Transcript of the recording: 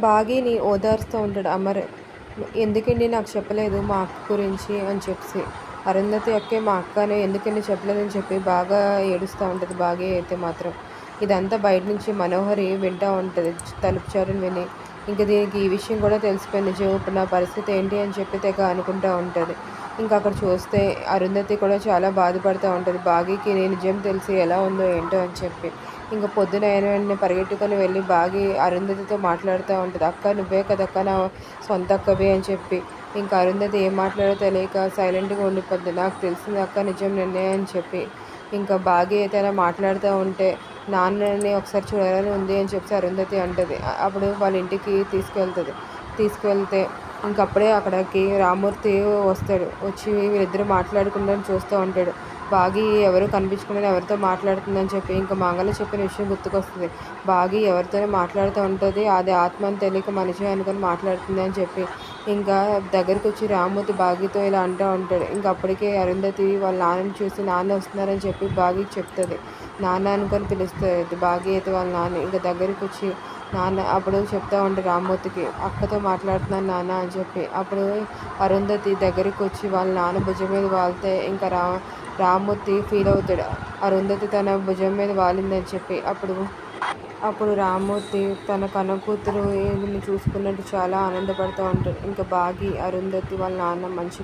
బాగీని ఓదారుస్తూ ఉంటాడు అమర్. ఎందుకండి నాకు చెప్పలేదు మా అక్క గురించి అని చెప్పి. అరుంధతి అక్కే మా అక్కనే ఎందుకండి చెప్పలేదని చెప్పి బాగా ఏడుస్తూ ఉంటుంది బాగి అయితే మాత్రం. ఇదంతా బయట నుంచి మనోహరి వింటూ ఉంటుంది తలుపు చరుని విని. ఇంక దీనికి ఈ విషయం కూడా తెలిసిపోయింది. నిజం ఇప్పుడు నా పరిస్థితి ఏంటి అని చెప్పి తెగ అనుకుంటూ ఉంటుంది. ఇంకా అక్కడ చూస్తే అరుంధతి కూడా చాలా బాధపడుతూ ఉంటుంది. బాగీకి నిజం తెలిసి ఎలా ఉందో ఏంటో అని చెప్పి. ఇంక పొద్దున అయిన వెంటనే పరిగెట్టుకొని వెళ్ళి బాగి అరుంధతితో మాట్లాడుతూ ఉంటుంది. అక్క నువ్వే కదక్క నా సొంత అక్కవి అని చెప్పి. ఇంకా అరుంధతి ఏం మాట్లాడో తెలియక సైలెంట్గా ఉండిపోద్ది. నాకు తెలిసింది అక్క నిజం నిన్నే అని చెప్పి. ఇంకా బాగి అయితే అలా మాట్లాడుతూ ఉంటే నాన్నని ఒకసారి చూడాలని ఉంది అని చెప్పి అరుంధతి అంటుంది. అప్పుడు వాళ్ళ ఇంటికి తీసుకువెళ్తే ఇంకప్పుడే అక్కడికి రామ్మూర్తి వస్తాడు. వచ్చి వీళ్ళిద్దరూ మాట్లాడుకుందని చూస్తూ ఉంటాడు. బాగి ఎవరు కనిపించకుండా ఎవరితో మాట్లాడుతుందని చెప్పి ఇంకా మంగళ చెప్పిన విషయం గుర్తుకొస్తుంది. బాగి ఎవరితోనే మాట్లాడుతూ ఉంటుంది. అది ఆత్మ అని తెలియక మనిషి అనుకొని మాట్లాడుతుంది అని చెప్పి. ఇంకా దగ్గరికి వచ్చి రామ్మూర్తి బాగితో ఇలా అంటూ ఉంటాడు. ఇంకా అప్పటికే అరుంధతి వాళ్ళ నాన్నని చూసి నాన్న వస్తున్నారని చెప్పి బాగికి చెప్తుంది. నాన్న అనుకొని పిలుస్తుంది బాగి అయితే వాళ్ళ నాన్న. ఇంకా దగ్గరికి వచ్చి నాన్న అప్పుడు చెప్తా ఉంటే రామ్మూర్తికి అక్కతో మాట్లాడుతున్నాను నాన్న అని చెప్పి. అప్పుడు అరుంధతి దగ్గరికి వచ్చి వాళ్ళ నాన్న భుజం మీద వాలితే ఇంకా రామ్మూర్తి ఫీల్ అవుతాడు. అరుంధతి తన భుజం మీద వాలిందని చెప్పి. అప్పుడు రామ్మూర్తి తన కన్న కూతురు చూసుకున్నట్టు చాలా ఆనందపడుతూ ఉంటాడు. ఇంకా బాగి అరుంధతి వాళ్ళ నాన్న మంచి